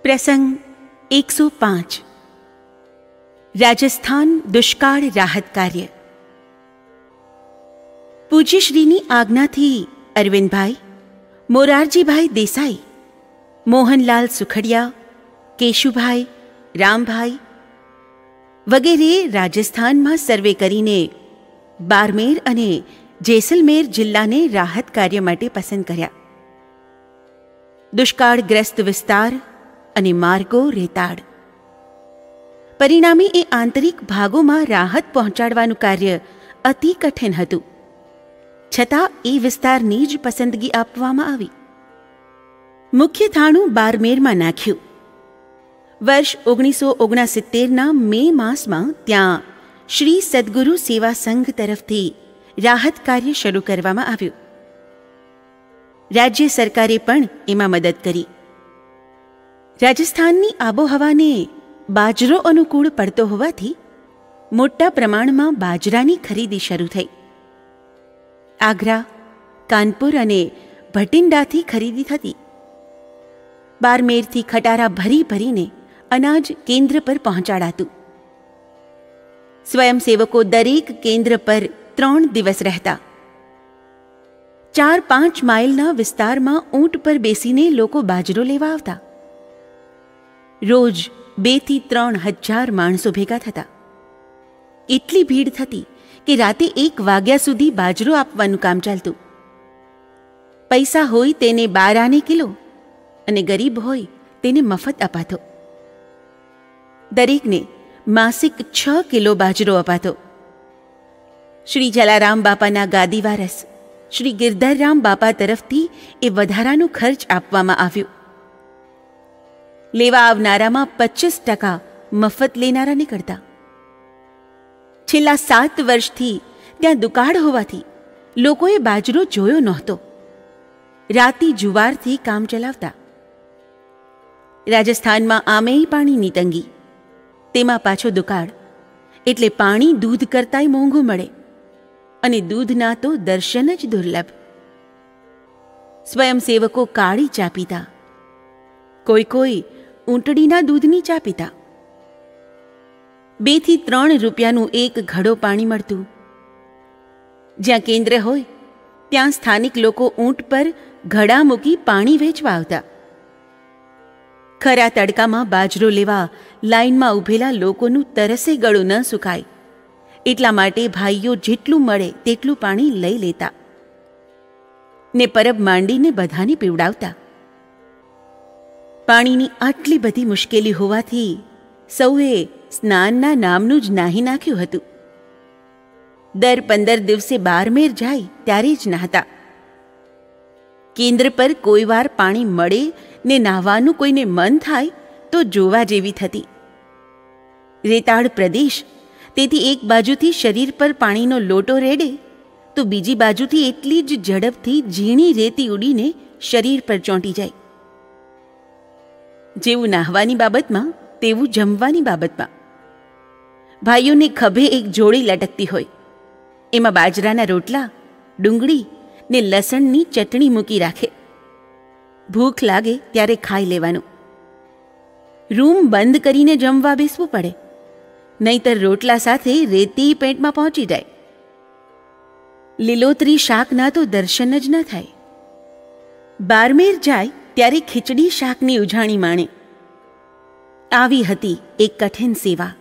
પ્રસંગ 105 રાજસ્થાન દુષ્કાળ રાહત કાર્ય. પૂજ્યશ્રીની આજ્ઞાથી અરવિંદભાઈ, મોરારજીભાઈ દેસાઈ, મોહનલાલ સુખડિયા, કેશુભાઈ, રામભાઈ વગેરે રાજસ્થાનમાં સર્વે કરીને બારમેર અને જેસલમેર જિલ્લાને રાહત કાર્ય માટે પસંદ કર્યા. દુષ્કાળગ્રસ્ત વિસ્તાર અને માર્ગો રેતાળ. પરિણામે એ આંતરિક ભાગોમાં રાહત પહોંચાડવાનું કાર્ય અતિ કઠિન હતું. છતાં એ વિસ્તારની જ પસંદગી આપવામાં આવી. મુખ્ય થાણું બારમેરમાં નાખ્યું. વર્ષ 1969ના મે માસમાં ત્યાં શ્રી સદગુરુ સેવા સંઘ તરફથી રાહત કાર્ય શરૂ કરવામાં આવ્યું. રાજ્ય સરકારે પણ એમાં મદદ કરી. રાજસ્થાનની આબોહવાને બાજરો અનુકૂળ પડતો હોવાથી મોટા પ્રમાણમાં બાજરાની ખરીદી શરૂ થઈ. આગ્રા, કાનપુર અને ભટિંડાથી ખરીદી થતી. બારમેરથી ખટારા ભરી ભરીને અનાજ કેન્દ્ર પર પહોંચાડાતું. સ્વયંસેવકો દરેક કેન્દ્ર પર 3 દિવસ રહેતા. 4-5 માઇલના વિસ્તારમાં ઊંટ પર બેસીને લોકો બાજરો લેવા આવતા. રોજ 2-3 હજાર માણસો ભેગા થતા. એટલી ભીડ થતી કે રાતે 1 વાગ્યા સુધી બાજરો આપવાનું કામ ચાલતું. પૈસા હોય તેને 12 આને કિલો અને ગરીબ હોય તેને મફત અપાતો. દરેકને માસિક 6 કિલો બાજરો અપાતો. શ્રી જલારામ બાપાના ગાદી વારસ શ્રી ગિરધરરામ બાપા તરફથી એ વધારાનું ખર્ચ આપવામાં આવ્યું. લેવા આવનારામાં 25% મફત લેનારા નીકળતા. છેલ્લા 7 વર્ષથી ત્યાં દુકાળ હોવાથી લોકોએ બાજરો જોયો નહોતો. રાતી જુવારથી કામ ચલાવતા. રાજસ્થાનમાં આમેય પાણીની તંગી, તેમાં પાછો દુકાળ, એટલે પાણી દૂધ કરતાંય મોંઘું મળે અને દૂધના તો દર્શન જ દુર્લભ. સ્વયંસેવકો કાળી ચા પીતા. કોઈ ઊંટડીના દૂધની ચા પીતા. 2-3 રૂપિયાનું એક ઘડો પાણી મળતું. જ્યાં કેન્દ્ર હોય ત્યાં સ્થાનિક લોકો ઊંટ પર ઘડા મૂકી પાણી વેચવા આવતા. ખરા તડકામાં બાજરો લેવા લાઇનમાં ઊભેલા લોકોનું તરસે ગળું ન સુકાય એટલા માટે ભાઈઓ જેટલું મળે તેટલું પાણી લઈ લેતા ને પરબ માંડીને બધાને પીવડાવતા. પાણીની આટલી બધી મુશ્કેલી હોવાથી સૌએ સ્નાનના નામનું જ નાહી નાખ્યું હતું. દર 15 દિવસે બારમેર જાય ત્યારે જ નહાતા. કેન્દ્ર પર કોઈ વાર પાણી મળે ને નાહવાનું કોઈને મન થાય તો જોવા જેવી થતી. રેતાળ પ્રદેશ, તેથી એક બાજુથી શરીર પર પાણીનો લોટો રેડે તો બીજી બાજુથી એટલી જ ઝડપથી ઝીણી રેતી ઉડીને શરીર પર ચોંટી જાય. જેવું નાહવાની બાબતમાં તેવું જમવાની બાબતમાં. ભાઈઓને ખભે એક જોડી લટકતી હોય, એમાં બાજરાના રોટલા, ડુંગળી ને લસણની ચટણી મૂકી રાખે. ભૂખ લાગે ત્યારે ખાઈ લેવાનું. રૂમ બંધ કરીને જમવા બેસવું પડે, નહીંતર રોટલા સાથે રેતી પેટમાં પહોંચી જાય. લીલોતરી શાકના તો દર્શન જ ન થાય. બારમેર જાય ત્યારે ખીચડી શાકની ઉજાણી માણે. આવી હતી એક કઠિન સેવા.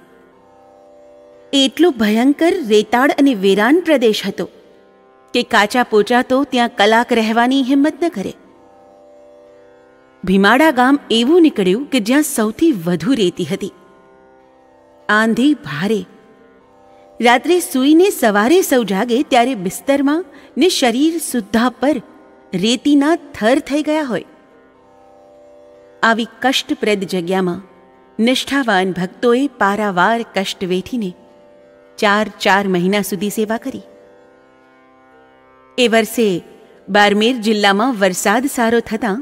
એટલો ભયંકર રેતાળ અને વેરાન પ્રદેશ હતો કે કાચા પોચા તો ત્યાં કલાક રહેવાની હિંમત ન કરે. ભીમાડા ગામ એવું નીકળ્યું કે જ્યાં સૌથી વધુ રેતી હતી. આંધી ભારે. રાત્રે સૂઈને સવારે સૌ જાગે ત્યારે બિસ્તરમાં ને શરીર સુદ્ધા પર રેતીના થર થઈ ગયા હોય. આવી કષ્ટપ્રદ જગ્યામાં નિષ્ઠાવાન ભક્તોએ પારાવાર કષ્ટ વેઠીને 4 મહિના સુધી સેવા કરી. એ વર્ષે બારમેર જિલ્લામાં વરસાદ સારો થતાં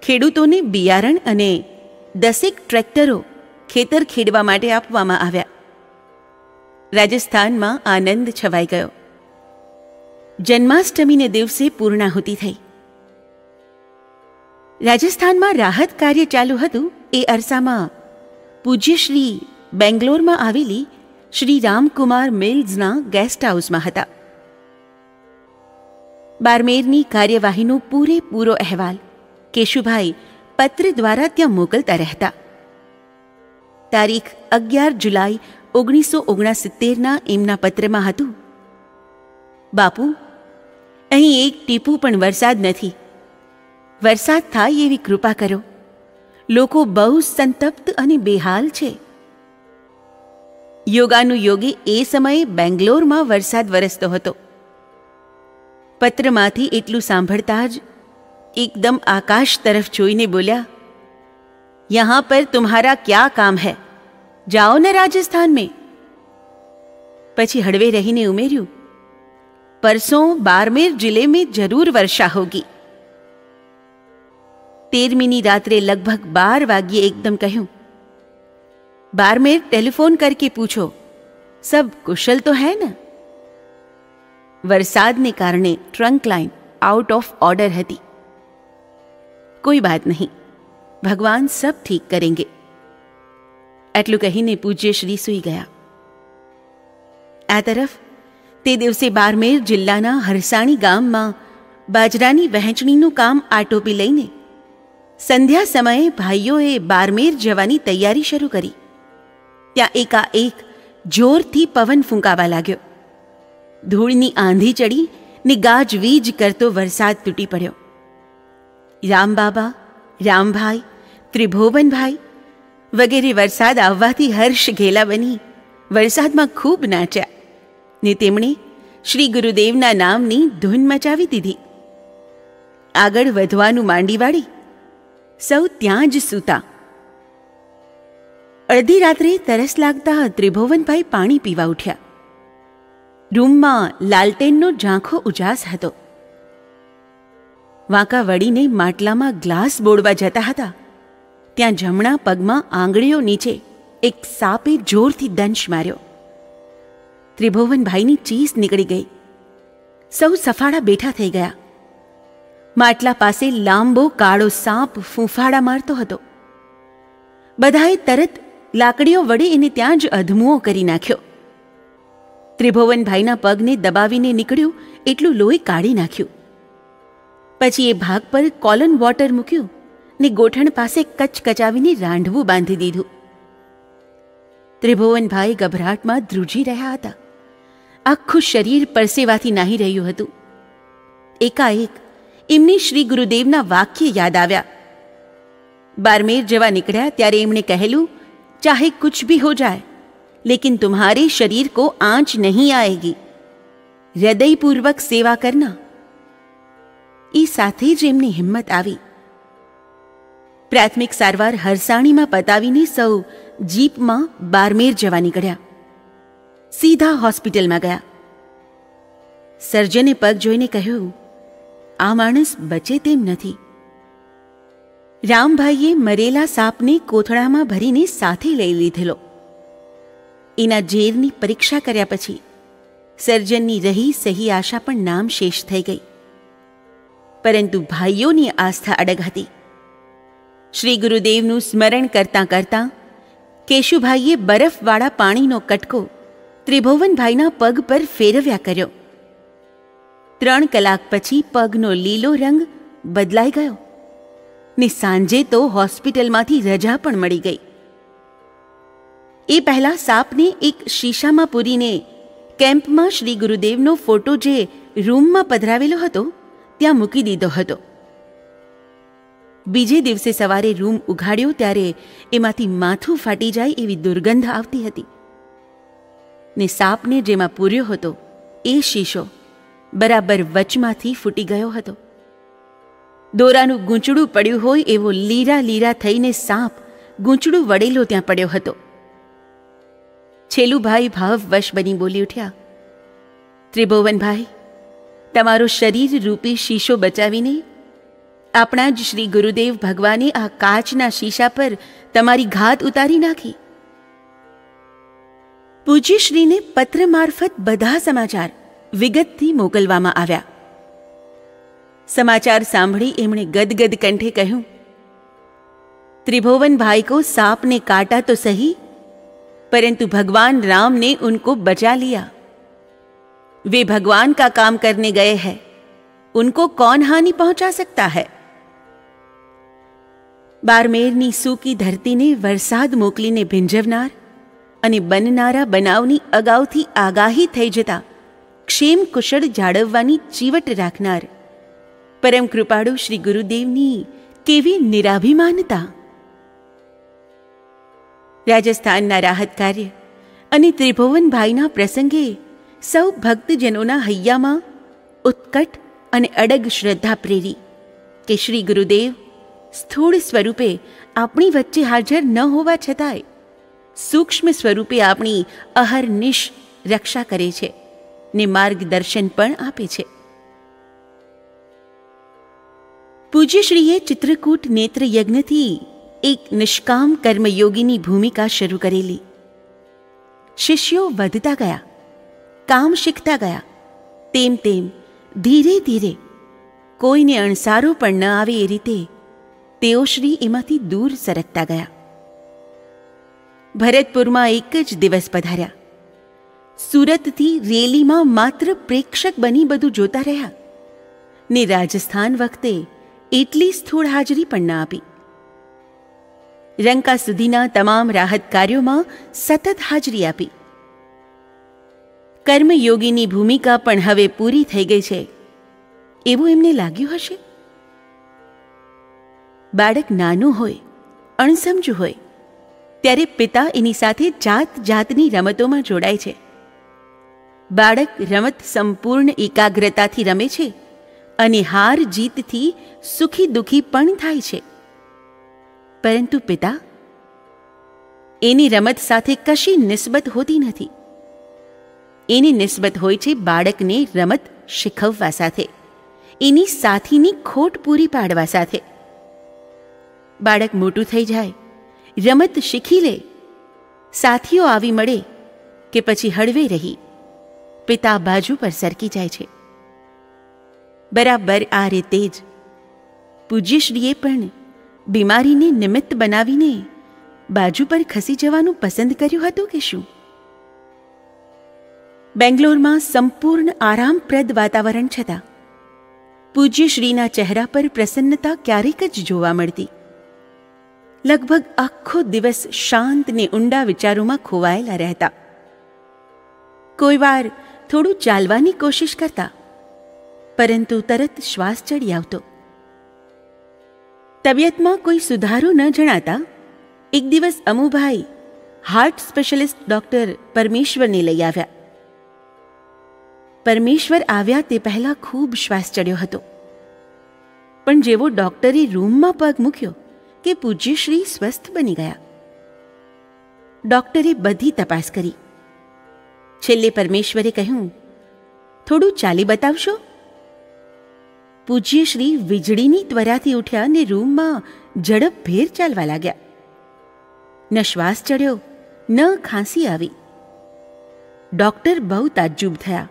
ખેડૂતોને બિયારણ અને 10 ટ્રેક્ટરો ખેતર ખેડવા માટે આપવામાં આવ્યા. રાજસ્થાનમાં આનંદ છવાઈ ગયો. જન્માષ્ટમીને દિવસે પૂર્ણાહુતિ થઈ. રાજસ્થાનમાં રાહત કાર્ય ચાલુ હતું એ અરસામાં પૂજ્ય શ્રી બેંગ્લોરમાં આવેલી શ્રી રામકુમાર મિલ્સના ગેસ્ટ હાઉસમાં હતા. બારમેરની કાર્યવાહીનો પૂરેપૂરો અહેવાલ કેશુભાઈ પત્ર દ્વારા ત્યાં મોકલતા રહેતા. તારીખ 11 જુલાઈ 1969ના એમના પત્રમાં હતું: બાપુ, અહીં એક ટીપું પણ વરસાદ નથી. વરસાદ થાય એવી કૃપા કરો. લોકો બહુ સંતપ્ત અને બેહાલ છે. યોગાનુયોગે એ સમયે બેંગ્લોરમાં વરસાદ વરસતો હતો. પત્રમાંથી એટલું સાંભળતા જ એકદમ આકાશ તરફ જોઈને બોલ્યા, યહાં પર તુમ્હારા ક્યા કામ હૈ? જાઓ ને રાજસ્થાન મેં. પછી હળવે રહીને ઉમેર્યું, પરસોं बाड़मेर जिले में जरूर वर्षा होगी. 13મીની રાત્રે લગભગ 12 વાગ્યે એકદમ કહ્યું, बाड़मेर टेलीफोन करके पूछो, सब कुशल तो है ना? વરસાદને કારણે ટ્રંક લાઇન આઉટ ઓફ ઓર્ડર હતી. કોઈ બાત નહીં, ભગવાન સબ ઠીક કરેંગે. આટલું કહીને પૂજ્ય શ્રી સૂઈ ગયા. આ તરફ તે દિવસે બારમેર જિલ્લાના હરસાણી ગામમાં બાજરાની વહેંચણીનું કામ આટોપી લઈને સંધ્યા સમયે ભાઈઓએ બારમેર જવાની તૈયારી શરૂ કરી. ત્યાં એકાએક જોરથી પવન ફૂંકાવા લાગ્યો. ધૂળની આંધી ચડી ને ગાજવીજ કરતો વરસાદ તૂટી પડ્યો. રામબાબા, રામભાઈ, ત્રિભુવનભાઈ વગેરે વરસાદ આવવાથી હર્ષ ઘેલા બની વરસાદમાં ખૂબ નાચ્યા ને તેમણે શ્રી ગુરુદેવના નામની ધૂન મચાવી દીધી. આગળ વધવાનું માંડી વાળી સૌ ત્યાં જ સૂતા. અડધી રાત્રે તરસ લાગતા ત્રિભુવનભાઈ પાણી પીવા ઉઠ્યા. રૂમમાં લાલટેનનો ઝાંખો ઉજાસ હતો. વાંકા વળીને માટલામાં ગ્લાસ બોળવા જતા હતા ત્યાં જમણા પગમાં આંગળીઓ નીચે એક સાપે જોરથી દંશ માર્યો. ત્રિભુવનભાઈની ચીસ નીકળી ગઈ. સૌ સફાળા બેઠા થઈ ગયા. માટલા પાસે લાંબો કાળો સાપ ફૂંફાડા મારતો હતો. બધાએ તરત લાકડીઓ વડે એને ત્યાં જ અધમુઓ કરી નાખ્યો. ત્રિભુવનભાઈના પગને દબાવીને નીકળ્યું એટલું લોહી કાઢી નાખ્યું. પછી એ ભાગ પર કોલન વોટર મૂક્યું ને ગોઠણ પાસે કચકચાવીને રાંઢવું બાંધી દીધું. ત્રિભુવનભાઈ ગભરાટમાં ધ્રુજી રહ્યા હતા. આખું શરીર પરસેવાથી નાહી રહ્યું હતું. એકાએક એમને શ્રી ગુરુદેવના વાક્ય યાદ આવ્યા. બારમેર જવા નીકળ્યા ત્યારે એમણે કહેલું, ચાહે કુછ ભી હો જાય लेकिन तुम्हारे शरीर को आंच नहीं आएगी. हृदयपूर्वक सेवा करना. એ સાથે જ એમની હિંમત આવી. પ્રાથમિક સારવાર હરસાણીમાં પતાવીને સૌ જીપમાં બારમેર જવા નીકળ્યા. સીધા હોસ્પિટલમાં ગયા. સર્જને પગ જોઈને કહ્યું, આ માણસ બચે તેમ નથી. રામભાઈએ મરેલા સાપને કોથળામાં ભરીને સાથે લઈ લીધેલો. એના ઝેરની પરીક્ષા કર્યા પછી સર્જનની રહી સહી આશા પણ નામ શેષ થઈ ગઈ. પરંતુ ભાઈઓની આસ્થા અડગ હતી. શ્રી ગુરુદેવનું સ્મરણ કરતાં કરતાં કેશુભાઈએ બરફવાળા પાણીનો કટકો ત્રિભુવનભાઈના પગ પર ફેરવ્યા કર્યો. 3 કલાક પછી પગનો લીલો રંગ બદલાઈ ગયો ને સાંજે તો હોસ્પિટલમાંથી રજા પણ મળી ગઈ. એ પહેલાં સાપને એક શીશામાં પૂરીને કેમ્પમાં શ્રી ગુરુદેવનો ફોટો જે રૂમમાં પધરાવેલો હતો ત્યાં મૂકી દીધો હતો. બીજે દિવસે સવારે રૂમ ઉઘાડ્યો ત્યારે એમાંથી માથું ફાટી જાય એવી દુર્ગંધ આવતી હતી ને સાપને જેમાં પૂર્યો હતો એ શીશો બરાબર વચમાંથી ફૂટી ગયો હતો. દોરાનું ગૂંચડું પડ્યું હોય એવો લીરા લીરા થઈને સાપ ગૂંચડું વળેલો ત્યાં પડ્યો હતો. છેલુભાઈ ભાવવશ બની બોલી ઉઠ્યા, ત્રિભુવનભાઈ, તમારો શરીર રૂપી શીશો બચાવીને આપણા જ શ્રી ગુરુદેવ ભગવાને આ કાચના શીશા પર તમારી ઘાત ઉતારી નાખી. પૂજ્યશ્રીને પત્ર મારફત બધા સમાચાર વિગતથી મોકલવામાં આવ્યા. સમાચાર સાંભળી એમણે ગદગદ કંઠે કહ્યું, त्रिभुवन भाई को सांप ने काटा तो सही, परंतु भगवान राम ने उनको बचा लिया। वे भगवान का काम करने गए हैं, उनको कौन हानि पहुंचा सकता है? બારમેરની સૂકી ધરતીને વરસાદ મોકલીને ભીંજવનાર અને બનનારા બનાવની અગાઉથી આગાહી થઈ જતા ક્ષેમ કુશળ જાળવવાની ચીવટ રાખનાર પરમ કૃપાળુ શ્રી ગુરુદેવની કેવી નિરાભિમાનતા! રાજસ્થાનના રાહત કાર્ય અને ત્રિભુવનભાઈના પ્રસંગે સૌ ભક્તજનોના હૈયામાં ઉત્કટ અને અડગ શ્રદ્ધા પ્રેરી કે શ્રી ગુરુદેવ સ્થૂળ સ્વરૂપે આપણી વચ્ચે હાજર ન હોવા છતાંય સૂક્ષ્મ સ્વરૂપે આપણી અહર્નિશ રક્ષા કરે છે ને માર્ગદર્શન પણ આપે છે. પૂજ્યશ્રીએ ચિત્રકૂટ નેત્ર યજ્ઞથી એક નિષ્કામ કર્મયોગીની ભૂમિકા શરૂ કરેલી. શિષ્યો વધતા ગયા, કામ શીખતા ગયા, તેમ તેમ ધીરે ધીરે કોઈને અણસારો પણ ન આવે એ રીતે તેઓ શ્રી એમાંથી દૂર સરકતા ગયા. ભરતપુરમાં એક જ દિવસ પધાર્યા. સુરતથી રેલીમાં માત્ર પ્રેક્ષક બની બધું જોતા રહ્યા ને રાજસ્થાન વખતે એટલી સ્થૂળ હાજરી પણ ન આપી. રંકા સુધીના તમામ રાહત કાર્યોમાં સતત હાજરી આપી. કર્મયોગીની ભૂમિકા પણ હવે પૂરી થઈ ગઈ છે એવું એમને લાગ્યું હશે. બાળક નાનું હોય, અણસમજુ હોય ત્યારે પિતા એની સાથે જાત જાતની રમતોમાં જોડાય છે. બાળક રમત સંપૂર્ણ એકાગ્રતાથી રમે છે અને હાર જીતથી સુખી દુઃખી પણ થાય છે. પરંતુ પિતા, એની રમત સાથે કશી નિસ્બત હોતી નથી. એની નિસ્બત હોય છે બાળકને રમત શીખવવા સાથે, એની સાથીની ખોટ પૂરી પાડવા સાથે. બાળક મોટું થઈ જાય, રમત શીખી લે, સાથીઓ આવી મળે કે પછી હળવે રહી પિતા બાજુ પર સરકી જાય છે. બરાબર આ રીતે જ પૂજ્યશ્રીએ પણ બીમારીને નિમિત્ત બનાવીને બાજુ પર ખસી જવાનું પસંદ કર્યું હતું કે શું? બેંગ્લોરમાં સંપૂર્ણ આરામપ્રદ વાતાવરણ છતાં પૂજ્યશ્રીના ચહેરા પર પ્રસન્નતા ક્યારેક જ જોવા મળતી. લગભગ આખો દિવસ શાંત ને ઊંડા વિચારોમાં ખોવાયેલા રહેતા. કોઈ વાર થોડું ચાલવાની કોશિશ કરતા, પરંતુ તરત શ્વાસ ચડી આવતો. તબિયતમાં કોઈ સુધારો ન જણાતા એક દિવસ અમુભાઈ હાર્ટ સ્પેશિયલિસ્ટ ડૉક્ટર પરમેશ્વરને લઈ આવ્યા. પરમેશ્વર આવ્યા તે પહેલાં ખૂબ શ્વાસ ચડ્યો હતો, પણ જેવો ડૉક્ટરે રૂમમાં પગ મૂક્યો કે પૂજ્યશ્રી સ્વસ્થ બની ગયા. ડૉક્ટરે બધી તપાસ કરી. છેલ્લે પરમેશ્વરે કહ્યું, થોડું ચાલી બતાવશો? પૂજ્યશ્રી વીજળીની ત્વરાથી ઉઠ્યા ને રૂમમાં ઝડપભેર ચાલવા લાગ્યા. ન શ્વાસ ચડ્યો, ન ખાંસી આવી. ડૉક્ટર બહુ તાજ્જુબ થયા.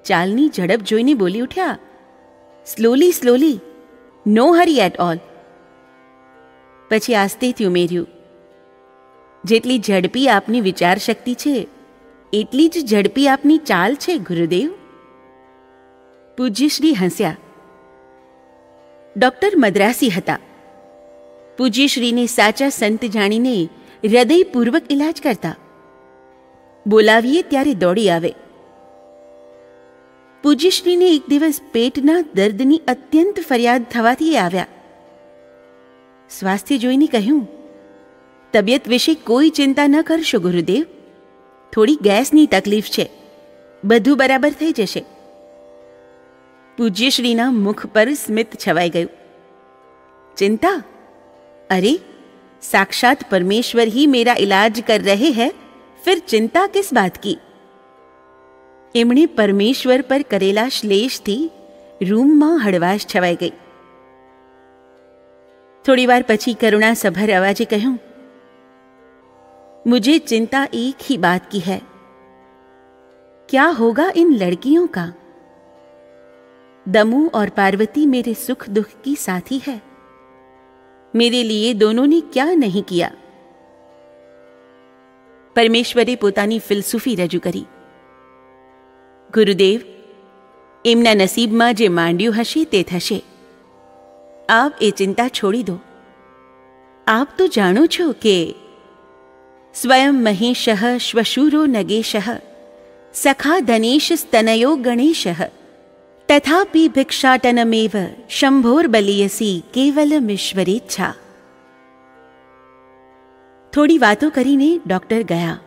ચાલની ઝડપ જોઈને બોલી ઉઠ્યા, slowly slowly, no hurry at all. પછી આસ્તેથી ઉમેર્યું, જેટલી ઝડપી આપની વિચારશક્તિ છે એટલી જ ઝડપી આપની ચાલ છે ગુરુદેવ. પૂજ્યશ્રી હસ્યા. ડૉક્ટર મદ્રાસી હતા. પૂજ્યશ્રીને સાચા સંત જાણીને હૃદયપૂર્વક ઇલાજ કરતા. બોલાવીએ ત્યારે દોડી આવે. પૂજ્યશ્રીને એક દિવસ પેટના દર્દની અત્યંત ફરિયાદ થવાથી એ આવ્યા. સ્વાસ્થ્ય જોઈને કહ્યું, તબિયત વિશે કોઈ ચિંતા ન કરશો ગુરુદેવ, થોડી ગેસની તકલીફ છે, બધું બરાબર થઈ જશે. પૂજ્યશ્રીના મુખ પર સ્મિત છવાઈ ગયું. ચિંતા? अरे साक्षात परमेश्वर ही मेरा इलाज कर रहे हैं, फिर चिंता किस बात की? एमणे परमेश्वर पर करेला श्लेषथी रूमમાં હળવાશ છવાઈ ગઈ. થોડી વાર પછી करुणासभर आवाजे કહ્યું, मुझे चिंता एक ही बात की है, क्या होगा इन लड़कियों का? दमू और पार्वती मेरे सुख दुख की साथी है, मेरे लिए दोनों ने क्या नहीं किया. પરમેશ્વરે પોતાની ફિલસૂફી રજૂ કરી. ગુરુદેવ, એમના નસીબમાં જે માંડ્યું હશે તે થશે. આપ એ ચિંતા છોડી દો. આપ તો જાણો છો કે સ્વયં મહેશ શ્વશૂરો નગેશ સખા ધનેશ સ્તનયો ગણેશ તથાપિ ભિક્ષાટનમેવ શંભોર બલિયસી કેવલમીશ્વરેચ્છા. થોડી વાતો કરીને ડૉક્ટર ગયા.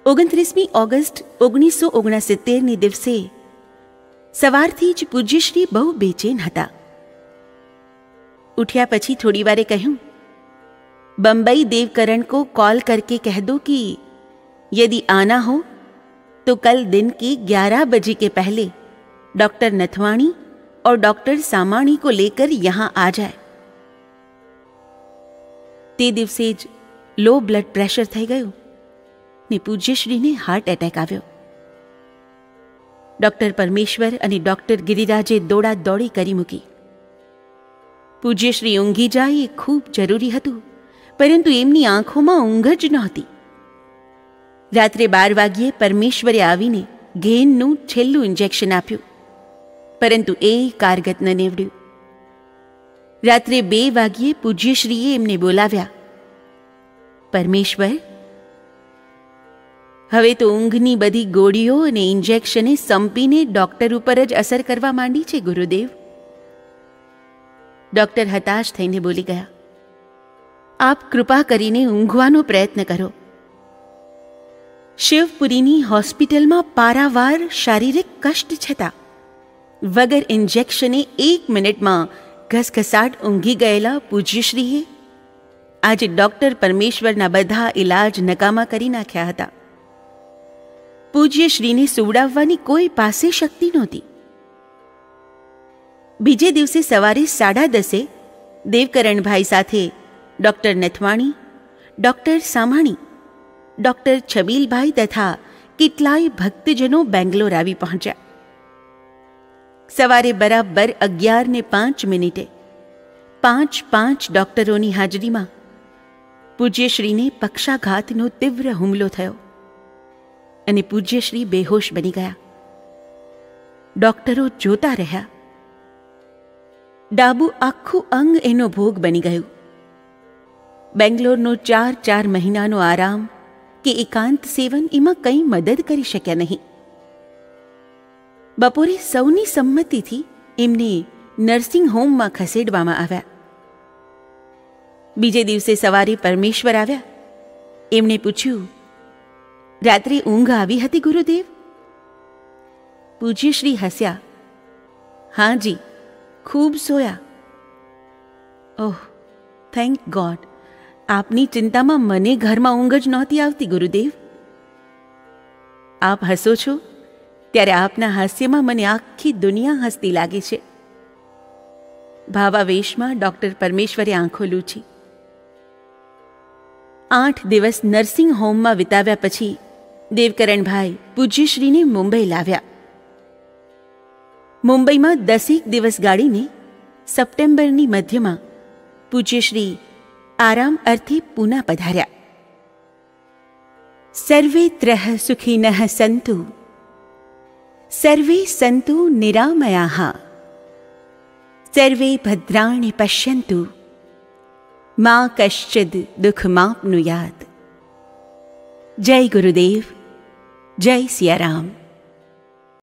29મી ઓગસ્ટ 1969 દિવસે સવારથી જ પૂજ્યશ્રી બહુ બેચેન હતા. उठ्या પછી थोड़ी वारे કહ્યું, बम्बई देवकरण को कॉल करके कह दो कि यदि आना हो तो कल दिन के 11 बजे के पहले डॉक्टर नथवाणी और डॉक्टर सामाणी को लेकर यहाँ आ जाए. તે દિવસે જ લો બ્લડ પ્રેશર થઈ ગયું ને પૂજ્યશ્રીને હાર્ટ એટેક આવ્યો. ડૉક્ટર પરમેશ્વર અને ડૉક્ટર ગિરિરાજે દોડાદોડી કરી મૂકી. પૂજ્યશ્રી ઊંઘી જાય એ ખૂબ જરૂરી હતું, પરંતુ એમની આંખોમાં ઊંઘ જ નહોતી. રાત્રે 12 વાગ્યે પરમેશ્વરે આવીને ઘેનનું છેલ્લું ઇન્જેક્શન આપ્યું, પરંતુ એ કારગત ન નીવડ્યું. રાત્રે 2 વાગ્યે પૂજ્યશ્રીએ એમને બોલાવ્યા. પરમેશ્વર, હવે તો ઊંઘની બધી ગોળીઓ અને ઇન્જેક્શને સંપીને ડૉક્ટર ઉપર જ અસર કરવા માંડી છે ગુરુદેવ. ડૉક્ટર હતાશ થઈને બોલી ગયા, આપ કૃપા કરીને ઊંઘવાનો પ્રયત્ન કરો. શિવપુરીની હોસ્પિટલમાં પારાવાર શારીરિક કષ્ટ છતાં વગર ઇન્જેક્શને 1 મિનિટમાં ઘસઘસાટ ઊંઘી ગયેલા પૂજ્યશ્રીએ આજે ડૉક્ટર પરમેશ્વરના બધા ઇલાજ નકામા કરી નાખ્યા હતા. પૂજ્યશ્રીને સુવડાવવાની કોઈ પાસે શક્તિ નહોતી. બીજે દિવસે સવારે 10:30 દેવકરણભાઈ સાથે doctor Nathwani, doctor Samani, doctor Chhabilbhai તથા કેટલાય ભક્તજનો બેંગ્લોર આવી પહોંચ્યા. સવારે બરાબર 11:05 5 ડૉક્ટરોની હાજરીમાં પૂજ્યશ્રીને પક્ષાઘાતનો તીવ્ર હુમલો થયો અને પૂજ્યશ્રી બેહોશ બની ગયા. ડૉક્ટરો જોતા રહ્યા. ડાબું આખું અંગ એનો ભોગ બની ગયું. બેંગ્લોરનો 4 મહિનાનો આરામ કે એકાંત સેવન એમાં કંઈ મદદ કરી શક્યા નહીં. બપોરે સૌની સંમતિથી એમને નર્સિંગ હોમમાં ખસેડવામાં આવ્યા. બીજે દિવસે સવારે પરમેશ્વર આવ્યા. એમણે પૂછ્યું, રાત્રે ઊંઘ આવી હતી ગુરુદેવ? પૂજ્યશ્રી હસ્યા. હાજી, ખૂબ સોયા. ઓહ, થેન્ક ગોડ. આપની ચિંતામાં મને ઘરમાં ઊંઘ જ નહોતી આવતી ગુરુદેવ. આપ હસો છો ત્યારે આપના હાસ્યમાં મને આખી દુનિયા હસતી લાગે છે. ભાવાવેશમાં ડૉક્ટર પરમેશ્વરે આંખો લૂછી. 8 દિવસ નર્સિંગ હોમમાં વિતાવ્યા પછી દેવકરણભાઈ પૂજ્યશ્રીને મુંબઈ લાવ્યા. મુંબઈમાં 10 દિવસ ગાળીને સપ્ટેમ્બરની મધ્યમાં પૂજ્યશ્રી આરામ અર્થે પૂના પધાર્યા. સર્વે ત્રઃ સુખિનઃ સંતુ, સર્વે સંતુ નિરામયાઃ, સર્વે ભદ્રાણિ પશ્યन्तु, મા કશ્ચિદ દુઃખમાપ્નુયાત. જય ગુરુદેવ, જય સિયારામ.